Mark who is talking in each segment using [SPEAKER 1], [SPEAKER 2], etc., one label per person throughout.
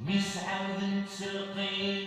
[SPEAKER 1] مسعود تلقي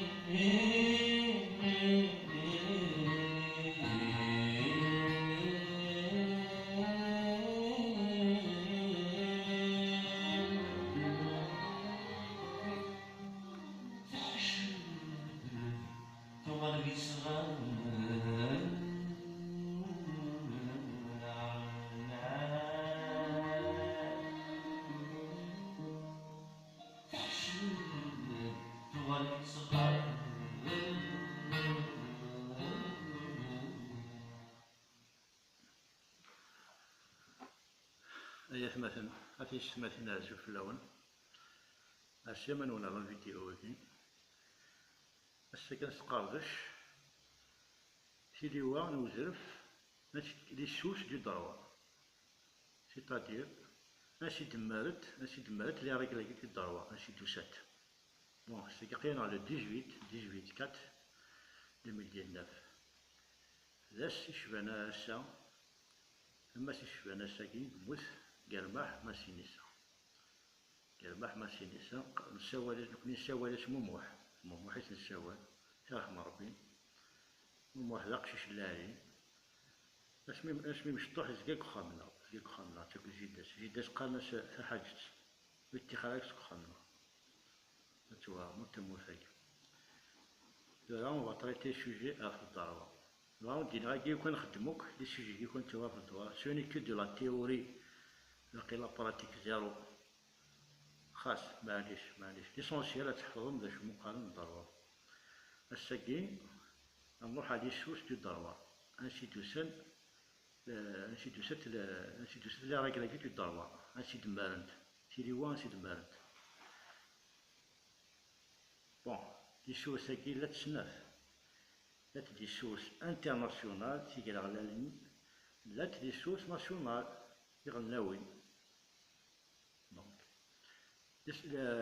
[SPEAKER 2] أيه مثلا أفيش مثلا شوف اللون أشياء من ولا الفيديو هذي أشياء كنسقردش سيدي هو نوزرف ماشي لي شوش ديال الضروا سيتادير ماشي دمارت لي راك لقيت في الضروا ماشي دوسات بون سي قينا على 18 4 2019 لاش يشبهنا هسا أما يشبهنا ساكي موت قرباح ما سينيسا نساوالات نكوني نساوالات مموح حيت نساوال يرحم ربي مموح ذا قشيش اللاهي اسمي مشطوح زكاك خامنا تاكل جيداس قالنا حاجت باتخاذك خامنا هاتوا متموثاك لا اون فا تريتي سوجي في الضربة لا دينا غاكي يكون نخدموك لي سوجي يكون توا في الدوار سوني كو دو لا تيوري باقي لا براتيك زيرو خاص معليش ليسونسيال تحفظهم باش مقارن بالضرورة الساكين نروح على السوس ديال الضرورة انسيتوسات اللي راك لاقي ديال الضرورة انسي دمارنت سيدي هو انسي دمارنت بون دي سوس ساكين لا تسناف لا تدي سوس انترناسيونال تيقرا غلالين لا تدي سوس ناسيونال يغناوين دونك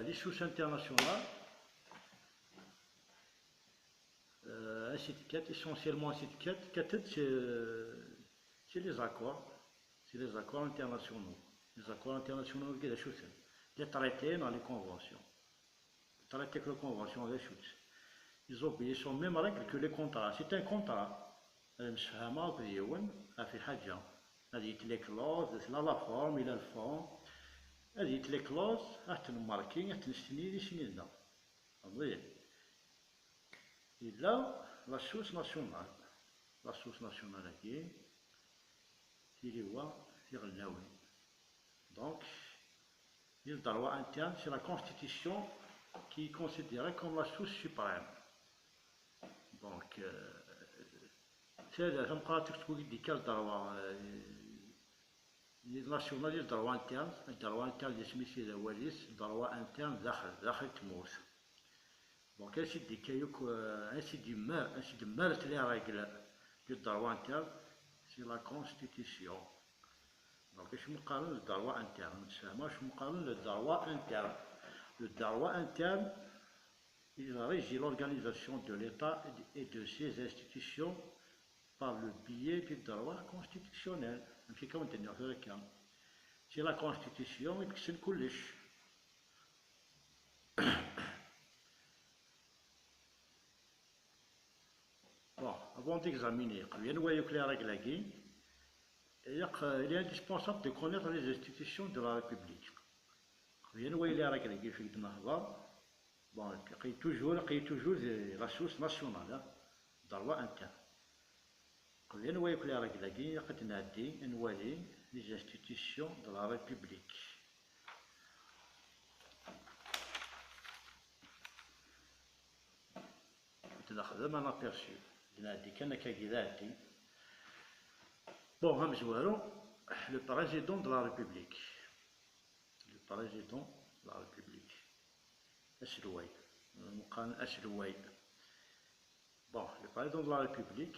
[SPEAKER 2] لي سوس انترناسيونال انسيت 4 essentiellement انسيت 4 كاتت سي لي زاكور انترناسيونال كدا شوتن لي تريتين على لي كونفونسيون تريتي كو كونفونسيون لا شوت ils obéissent aux mêmes règles que les contrats. C'est un contrat. مسفهمة ديون في حاجة هذه لي كلوز لا فورم إلى الفون هذه لي كلوز تنماركي تنستني لي سنينا فهمتي إلا لا سوس ناسيونال هاكي اللي هو يغناوي دونك il droit interne c'est la constitution qui est considérée comme la source suprême donc هذا تنبقى تكتبو ديك الدروا ناسيونال الدروا انترن اللي سميتي الواليس دروا انترن داخل تموت دونك اسيدي كايوك اسيدي مارت لي راجل ديال دروا انترن سي لا كونستيتيسيون دونك اش مقارن للدروا انترن نتفاهمو اش مقارن للدروا انترن للدروا انترن il régit l'organisation de l'État et de ses institutions par le biais du droit constitutionnel. C'est la constitution qui se coule. Bon, avant d'examiner, il est indispensable de connaître les institutions de la République. Bon, il y a toujours la source nationale, dans la loi interne. Quand on voit que les règles les institutions de la République. ناخذ un aperçu. Bon, le président de la République. Le président de la République. Aslouay. Bon, le président de la République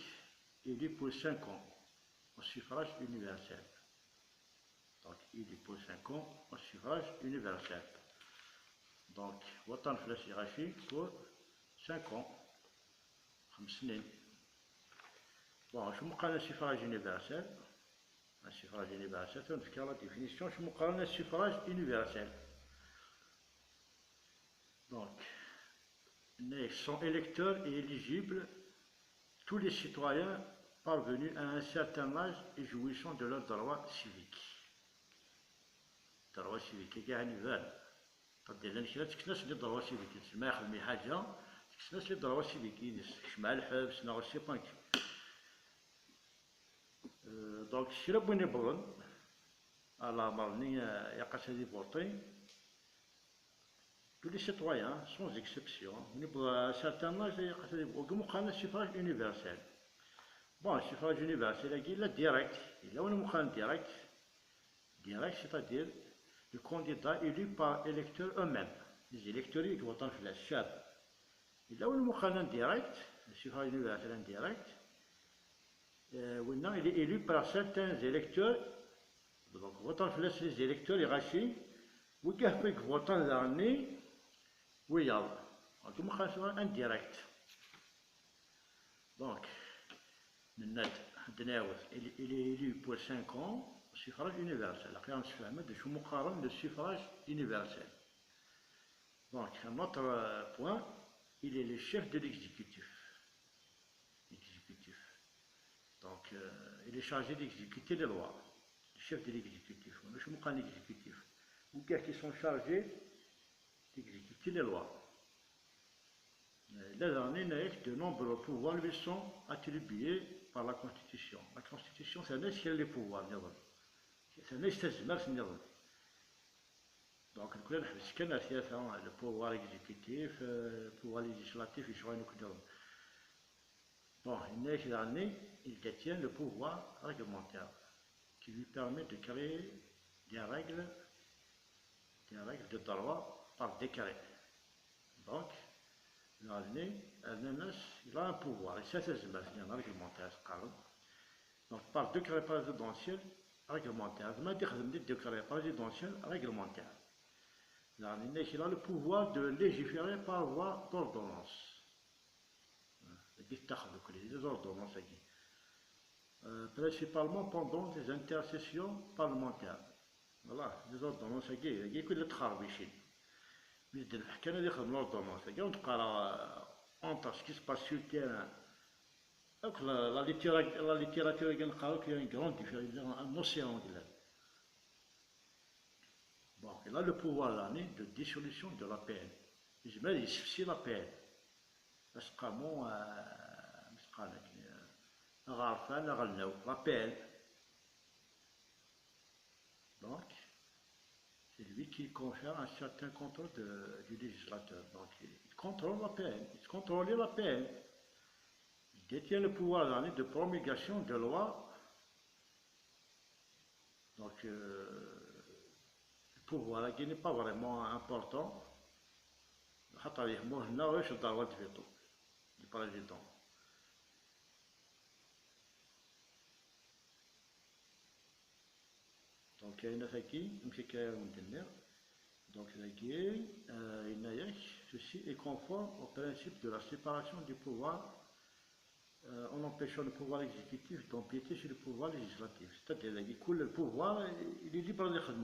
[SPEAKER 2] élu pour 5 ans au suffrage universel. Donc, élu pour 5 ans au suffrage universel. Donc, Watan Flasirachi pour 5 ans. 5 سنين. Bon, je me connais le suffrage universel. Un suffrage universel, on fait la définition, je me connais le suffrage universel. Donc, sont électeurs et éligibles tous les citoyens parvenus à un certain âge et jouissant de leurs droits civiques. Droits civiques, il y a un niveau. قد لان كلا تكناس لي droits civiques، ما يخدم حاجة تكناس لي droits civiques، يشمع الحبس ناغ سي بانك. Donc, si la bonne est bonne, à la marnie, il y a qu'à des voter. Tous les citoyens, sans exception, à un certain âge, il y a qu'à des voter. Comment on a le suffrage universel? Bon, le suffrage universel, il est direct. Il y a un direct. Direct, c'est-à-dire le candidat élu par électeurs eux-mêmes. Les électeurs qui votent sur la charte. Il y a un direct, le suffrage universel indirect. Il est élu par certains électeurs. Donc, votant les électeurs, les rachis, ou qui votant l'année, oui, donc, indirect. Donc, il est élu pour 5 ans au suffrage universel. Après, on se fait le suffrage universel. Donc, un autre point, il est le chef de l'exécutif. Donc, il est chargé d'exécuter les lois. Le chef de l'exécutif. Je ne sais pas l'exécutif. Ou qui sont chargés d'exécuter les lois. Les années, de nombreux pouvoirs lui sont attribués par la Constitution. La Constitution, c'est les pouvoirs. C'est donc, le pouvoir exécutif, le pouvoir législatif, bon, il détient le pouvoir réglementaire qui lui permet de créer des règles de droit par décret. Donc, il a un pouvoir, et c'est un réglementaire. Donc, par décret présidentiel réglementaire, décret présidentiel réglementaire. Il a le pouvoir de légiférer par voie d'ordonnance. Les ordonnances, principalement pendant les intercessions parlementaires. Voilà, les ordonnances, il y a que le travail ici. Mais il y a l'ordonnance, entre ce qui se passe sur le terrain. La littérature, il y a une grande différence, un océan. Bon, il a le pouvoir de dissolution de la peine. Il suffit la peine. Parce que la peine. Donc, c'est lui qui confère un certain contrôle du législateur. Donc, il contrôle la peine. Il contrôle la peine. Il détient le pouvoir de promulgation de lois. Donc, le pouvoir qui n'est pas vraiment important. Du président. Donc, il y a donc, ceci est conforme au principe de la séparation du pouvoir en empêchant le pouvoir exécutif d'empiéter sur le pouvoir législatif. C'est-à-dire que le pouvoir il est libre de faire.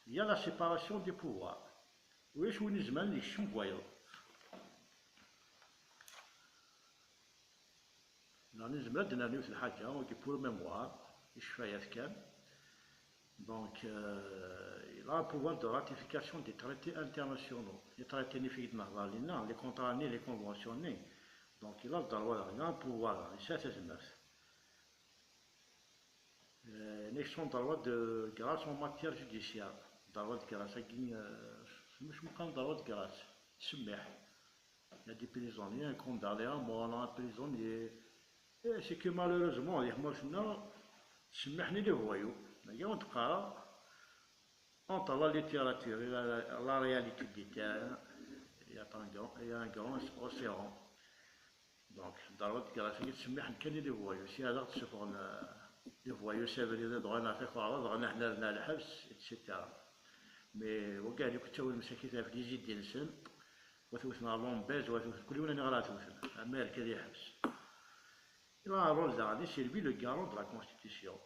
[SPEAKER 2] Il y a la séparation du pouvoir. Oui, je vous dis, les chouboyaux. نزمل درنا في الحاجة وكي بور ميموار الشفايات كان دونك il a un pouvoir de ratification des traités internationaux. Les traités les contrats, les conventions. Donc il a le droit, il a un pouvoir, ça c'est نيشون ضرورات de grâce en matière judiciaire. ضرورات grâce مش مقام ضرورات grâce تسمح. Il y a des prisonniers condamnés à mort, un prisonnier. Et c'est que malheureusement, moi je تسمحني les voyous. On تقرا entre la littérature et la réalité du terrain, il y a un grand océan. Donc, ضرورات grâce تسمح كان les voyous. Si alors تشوفون les voyous سافرين دغنا في خلاص دغنا حنا لنا الحبس etc. مي وكاع كنت هو المساكين في ليزيد ديال السن وثوثنا لومبيز وثوث كل وين نغرا ثوثنا امريكا اللي يحبس. Il a un rôle d'arrêt, c'est lui le garant de la Constitution.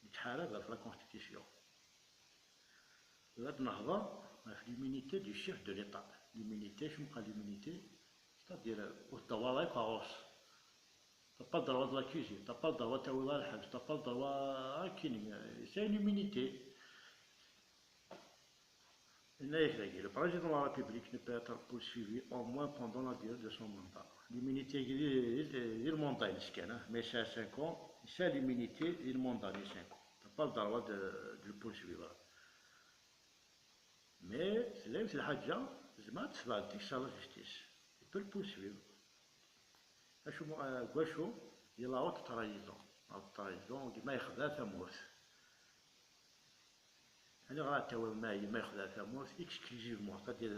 [SPEAKER 2] Il تحارب في la Constitution. هاد النهضة في l'immunité du chef de l'État. L'immunité, شنو بقى l'immunité؟ c'est-à-dire والدوار يقاوس. T'as pas le droit de l'accuser, t'as pas le droit de t'avoir le habs, t'as pas le droit à c'est une immunité. Le président de la République ne peut être poursuivi au moins pendant la durée de son mandat. L'immunité, il le mandat, mais c'est 5 ans, c'est l'immunité, il le mandat, 5 ans. T'as pas le droit de le poursuivre. Mais c'est là où c'est le hadja, c'est la justice. Il peut le poursuivre. Gaucho, il a haute trahison. Haute trahison, il m'a يخدع ثموث. أنا غاتوا ما يخدع ثموث exclusivement, c'est-à-dire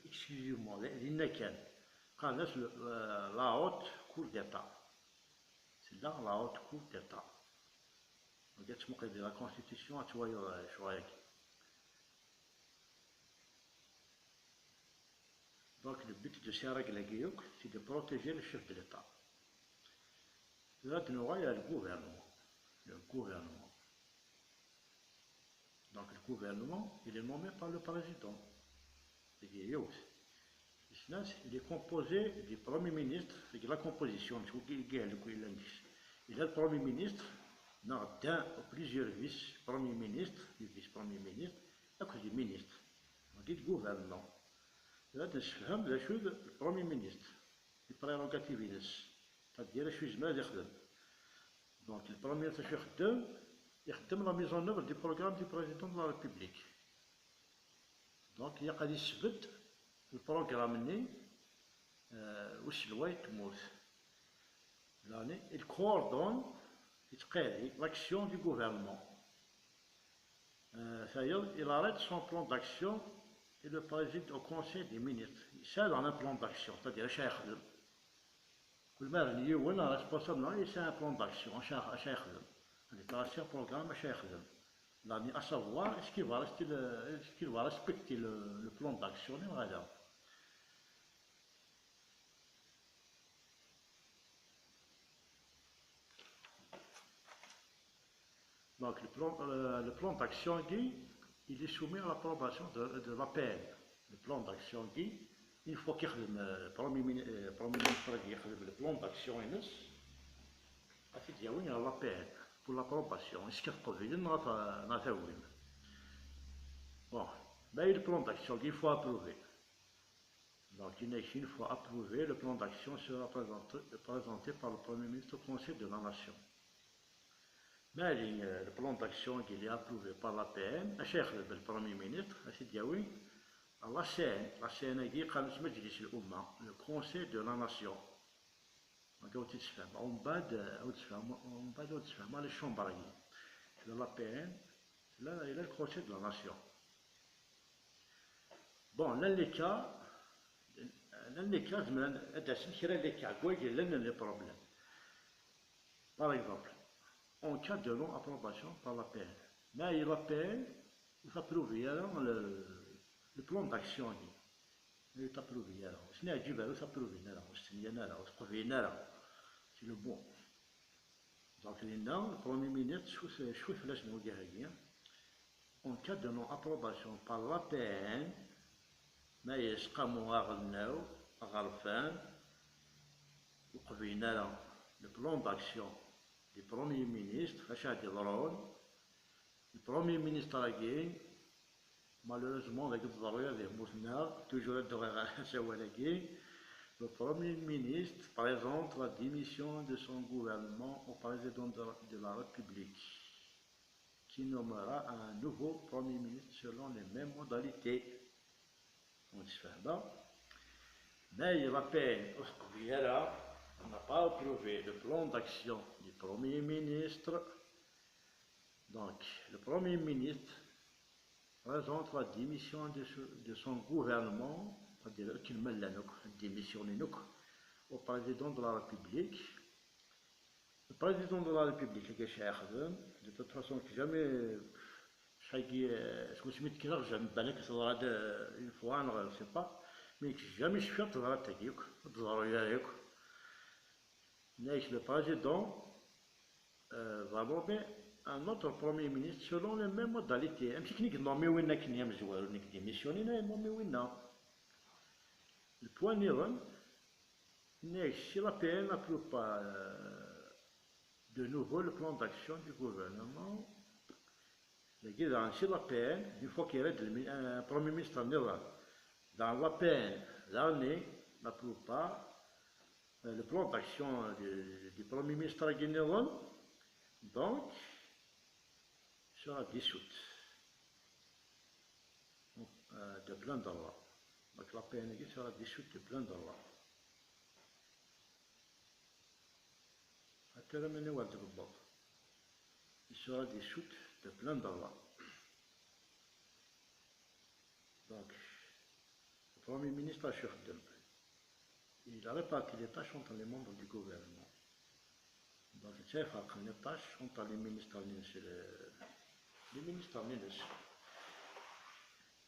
[SPEAKER 2] exclusivement لأن كان قال الناس la haute cour d'État. C'est là la haute cour d'État. Donc تسمى la constitution شوية. Donc le but de ces règles, c'est de protéger le chef de l'État. Là, il y a le gouvernement. Donc le gouvernement, il est nommé par le président. Il est composé du Premier ministre, c'est la composition, il y a le Premier ministre, d'un ou plusieurs vice-premiers ministres, vice-premiers ministres, et des ministres. Donc il y a le gouvernement. Là, نفهم le Premier ministre, les prérogatives, c'est-à-dire شو زعما يخدم. Donc le Premier ministre يخدم la mise en œuvre du programme du président de la République. Donc il y a قاعد يثبت البروغرام ني واش الوا يتموت. Il coordonne l'action du gouvernement. Il arrête son plan d'action et le préside au Conseil des ministres. C'est dans un plan d'action, c'est-à-dire c'est un responsable, c'est un plan d'action, c'est un programme, à savoir est-ce qu'il va respecter le plan d'action. Donc le plan d'action, il est soumis à l'approbation de l'APN. Le plan d'action, une fois qu'il le Premier ministre le plan d'action, il y a l'APN pour l'approbation. Est-ce qu'il y a bon, mais le plan d'action, il faut approuver. Donc une fois approuvé, le plan d'action sera présenté par le Premier ministre au Conseil de la Nation. Mais le plan d'action qui est approuvé par l'APN, le Premier ministre, la CN le Conseil de la Nation. On bat les chambres. L'APN, là, il y a le Conseil de la Nation. Bon, là, les cas, les problèmes. Par exemple, en cas de non-approbation par l'APN. Mais l'APN, il faut approuver le plan d'action. Il faut approuver. C'est le bon. Donc, le Premier ministre, en cas de non-approbation par l'APN, mais il y a le plan d'action du Premier ministre, le Premier ministre malheureusement, avec toujours le Premier ministre présente la démission de son gouvernement au président de la République, qui nommera un nouveau Premier ministre selon les mêmes modalités. Mais il rappelle on n'a pas approuvé le plan d'action du Premier ministre. Donc, le Premier ministre présente la démission de son gouvernement, c'est-à-dire qu'il démissionne au président de la République. Le président de la République, de toute façon, jamais une fois, je ne sais pas, mais jamais je fais le président va nommer un autre Premier ministre selon les mêmes modalités. Le point numéro si la PN n'approuve pas de nouveau le plan d'action du gouvernement, si la PN, une fois qu'il y a un Premier ministre dans la PN, l'année n'approuve pas le plan d'action du Premier ministre guinéen, donc sera dissoute de plein d'Allah. Donc la PNG sera dissoute de plein d'Allah. Il sera dissoute de plein d'Allah. Donc, le Premier ministre a cherché. Il a réparti les tâches entre les membres du gouvernement. Donc, il s'est fait les tâches entre les ministres.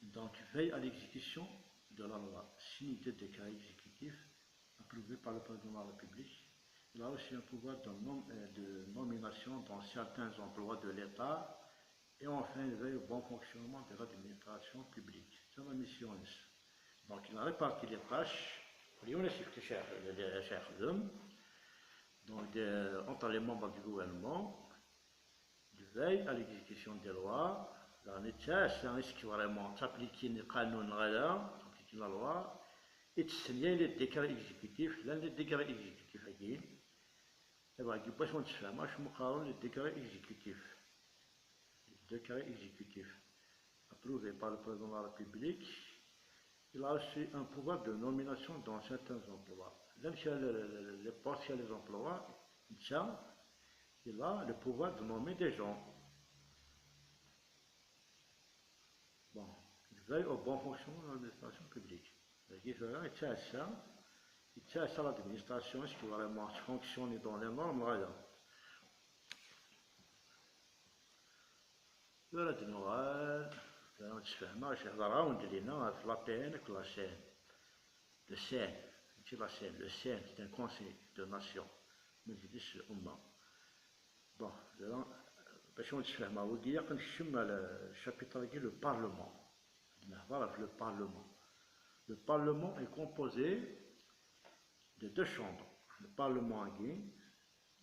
[SPEAKER 2] Donc, veille à l'exécution de la loi, signe de décret exécutif approuvé par le président de la République. Il a aussi un pouvoir de nomination dans certains emplois de l'État et enfin il veille au bon fonctionnement de l'administration publique. C'est ma mission. Donc, il a réparti les tâches entre les membres du gouvernement, de veille à l'exécution des lois. C'est un risque vraiment s'appliquer la loi et de signer les décrets exécutifs. L'un des décrets exécutifs les décrets exécutifs approuvés par le président de la République. Il a aussi un pouvoir de nomination dans certains emplois. Les postes et les emplois, il a le pouvoir de nommer des gens. Bon, il veille au bon fonctionnement de l'administration publique. Il tient ça l'administration, ce qui va vraiment fonctionner dans les normes. Voilà, le CEN, c'est un conseil de nation. Bon, le chapitre le Parlement. Voilà, le Parlement. Le Parlement est composé de deux chambres. Le Parlement guinéen,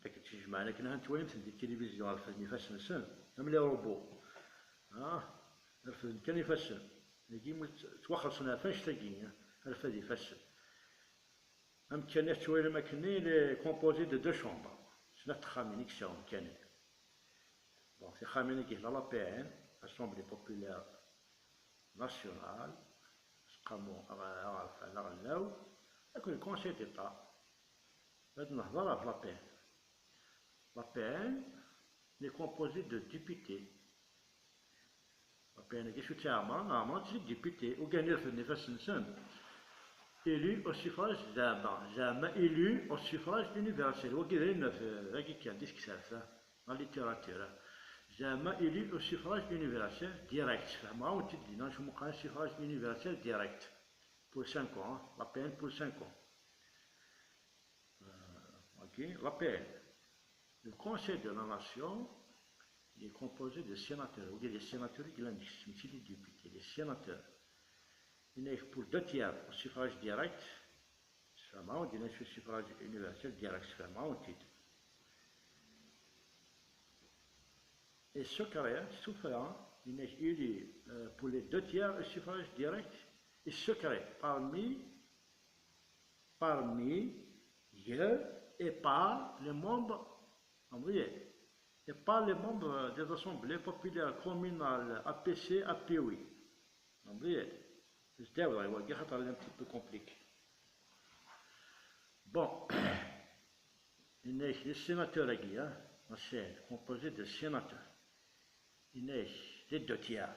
[SPEAKER 2] des télévisions, même les robots. كان يفسر توخر صنع فاش تاقي الفاد يفسر كانت شويه ما كني كومبوزي دو دو شومبر شنو تخاميني كشاون كان بون سي خاميني كي لا بي ان اسامبلي بوبولير ناسيونال قاموا عارف على غلاو يكون كونسي ديتا هاد نهضر في لا بي ان لا بي ان لي كومبوزي دو ديبيتي député ou gagner élu au suffrage élu au suffrage universel. En littérature, élu au suffrage universel direct. Suffrage universel direct pour 5 ans, la peine pour 5 ans. La peine. Le Conseil de la Nation. Il est composé de sénateurs, ou bien des sénateurs qui l'ont dit, des députés, des sénateurs. Il est pour 2 tiers au suffrage direct, on dit le suffrage universel direct, on titre. Et ce carrière, souffrant, il est élu pour les 2/3 au suffrage direct et secret parmi eux et par les membres, et par les membres des assemblées populaires communales APC, APOI. C'est un petit peu compliqué. Bon, il est les sénateurs c'est composé de sénateurs. Il est les 2/3,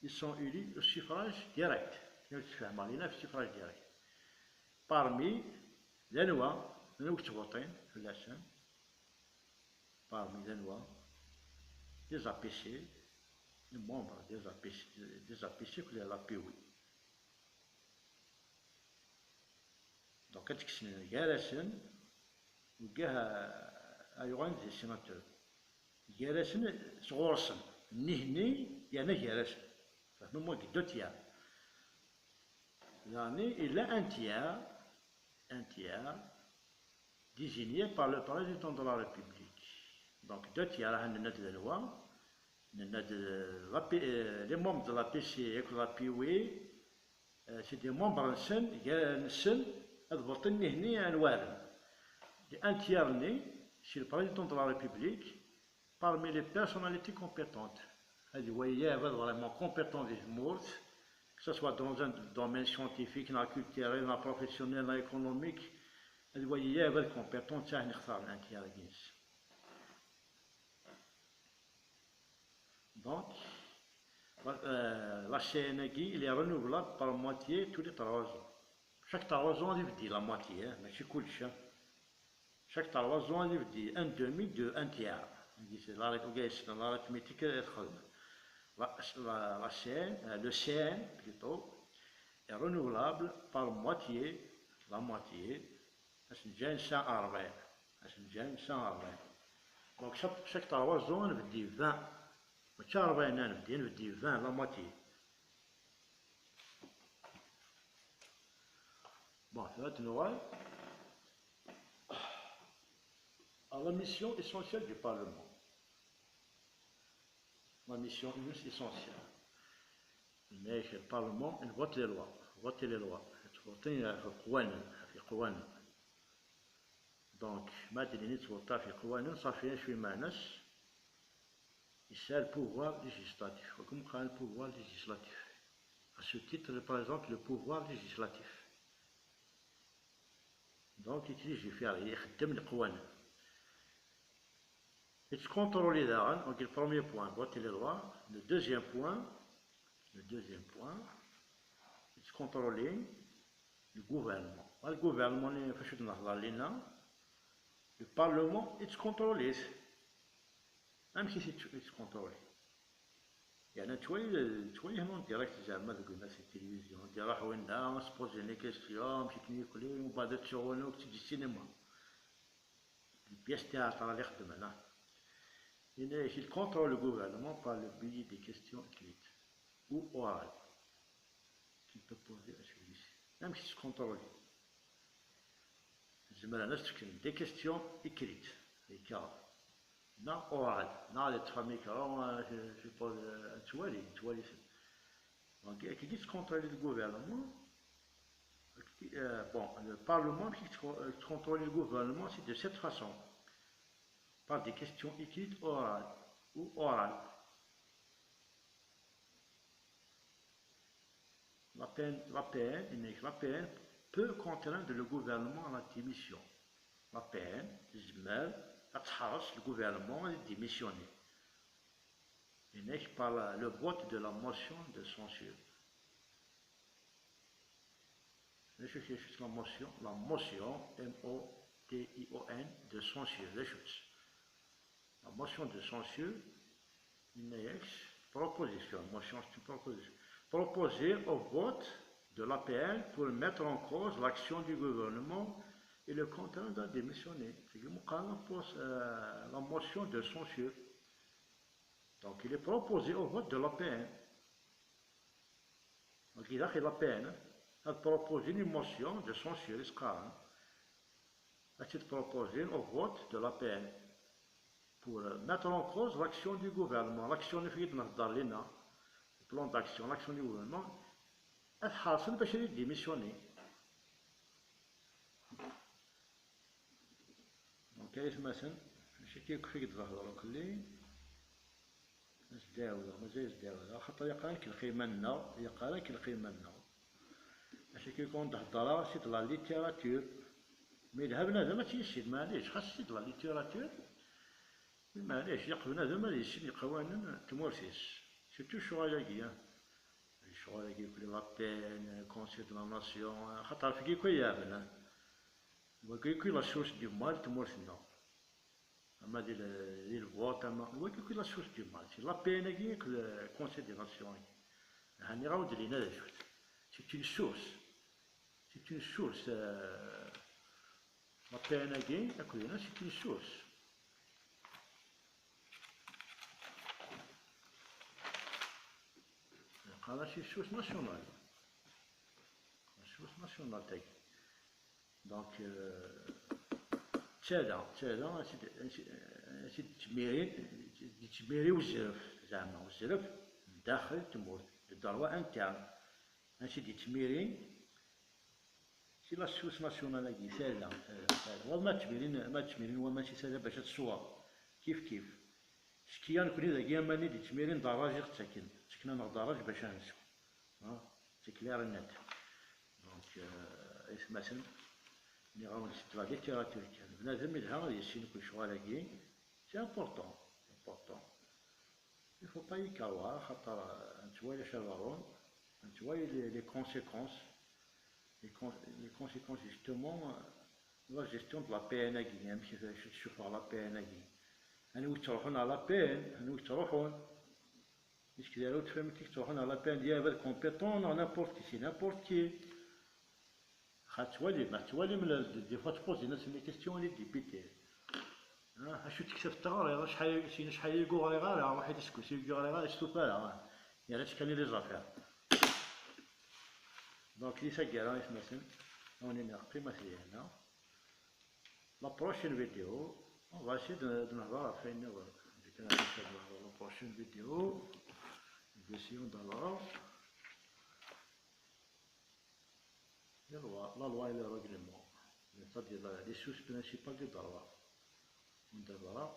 [SPEAKER 2] ils sont élus au suffrage direct. Suffrage direct. Parmi les lois, parmi les lois, des APC, les membres des APC que l'APOI. Donc, quand tu es جالسين وجاها أيوان زي السيناتور جالسين صغورسن نهني يعني جالسين فهموا دو تيار يعني il a un tiers désigné par le président de la République. Donc, 2/3 de la loi, les membres de la PC et de la POE, c'est des membres anciens, un tiers c'est le président de la République parmi les personnalités compétentes. Vous voyez, vraiment compétent des mots, que ce soit dans un domaine scientifique, culturel, professionnel, économique. Vous voyez, compétent, c'est un tiers. Donc, la CNGI, il est renouvelable par moitié tous les 3 ans. Chaque 3 ans, il dit la moitié, mais c'est cool. Chaque 3 ans, il dit un demi de un tiers. C'est l'arithmétique. Le CN, plutôt, est renouvelable par moitié, la moitié. C'est 140. Donc, chaque 3 ans, il dit 20. Il dit 20, la moitié. Bon, ça va être normal. Alors, la mission essentielle du Parlement. La mission essentielle. Mais le Parlement, il vote les lois. Donc, ça fait c'est le pouvoir législatif. Comme le pouvoir législatif. À ce titre, par exemple, le pouvoir législatif. Donc, il utilise le pouvoir. Et tu contrôles les darans. Donc, le premier point, voter les lois. Le deuxième point, tu contrôles le gouvernement. Le gouvernement, le Parlement, il contrôle. Même si c'est contrôlé. يعني شويه هنا ديريكت زعما ذوك الناس التلفزيون راحوا وين سبوزي لي كيستيون مشيت نيكولي ومن بعد تشغلوا وتجي السينما البياس تاعها اللي يخدم هنا il contrôle le gouvernement par le biais des questions écrites ou orales qu'il peut poser à celui-ci même si c'est contrôlé زعما الناس تكون des questions écrites les cas non oral non les familles je pose donc qui contrôle le gouvernement bon le Parlement qui contrôle le gouvernement c'est de cette façon par des questions écrites ou orales. La PN peut contraindre le gouvernement à la démission. La PN, le gouvernement est démissionné. Et n'est par le vote de la motion de censure. La motion M-O-T-I-O-N de censure. La motion de censure, une proposition. Motion, c'est une proposition. Proposer au vote de l'APN pour mettre en cause l'action du gouvernement et le contraindre à démissionner. C'est la motion de censure. Donc il est proposé au vote de l'APN. Donc il a fait l'APN a proposé une motion de censure. C'est proposé au vote de l'APN. pour mettre en cause l'action du gouvernement, l'action اللي في نهضر لنا بلان d'action, l'action du gouvernement تحاصل باش يديميسيوني. دونك كاين مثلا ماشي كيف تظهر كلي نزداولا مازال نزداولا خاطر يقال كالقيمة لنا يقال كالقيمة لنا ماشي كيكون تهضر سيت لا ليتيراتور مي لها بنادم ما تيشد معليش خاص سيت لا ليتيراتور معليش يقبل بنادم ما يشد القوانين تمورسيس سيرتو الشغالاكي الشغالاكي كلي لابين كونسيل دو لا ناسيون خاطر في كيكو يابنا وكيكو لا سورس دو مال تمورسنا اما ديال الفوت اما هو كيكو لا سورس دو مال سي لابين كي كونسيل دو ناسيون هاني راود لينا لا شفت c'est une source, la PNG, c'est une source. C'est une source nationale. Une source nationale. Donc, c'est تميري والزرف زعما والزرف داخل تموت الضروة انترن ماشي دي تميرين سي لا سوس ناسيونال سالا وما تميرين هو ماشي سالا باش تصور كيف شكيا نكوني داكيا ماني دي تميرين دراجي تسكن سكنا نغدراج باش نسو سي كلير النت دونك مثلا ملي غاون سيت لا ليتيراتور كان بنادم يلها غادي يسين كل شغالاكي سي امبورطون il faut pas يكاوها خاطر نتوايا شافارون نتوايا لي كونسيكونس les conséquences justement de la gestion de la PNAG ماشي تشوفوا على PNAG أنا واش تروحون على PN أنا واش تروحون اش كدارو تفهم كيف تروحون على PN ديال هذا كومبيتون ولا نابورت كي سي نابورت كي خاطوالي ما توالي من دي فوا تبوزي ناس لي كيستيون لي ديبيتي شو تكسب التغار شحال يقول غير واحد يسكت يقول غير شتو فيها يعني اش كان لي زافير دونك لي ساكيرا مثلا اوني نقي مثلا هنا لا بروشين فيديو on va essayer de نهضر فين هو كان لا بروشين فيديو essayons d'avoir la loi et le règlement c'est-à-dire les sources principales du droit d'abord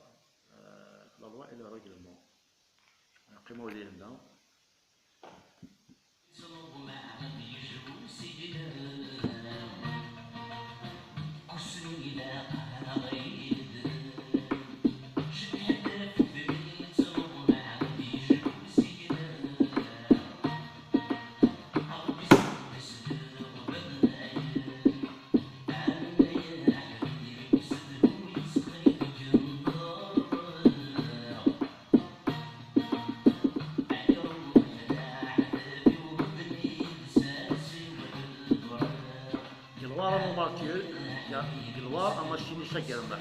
[SPEAKER 2] la loi et le règlement نقيمو ليه هنا قلوار اما شيني ساكر مباح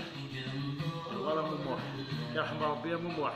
[SPEAKER 2] قلوار مموح يرحم ربي مموح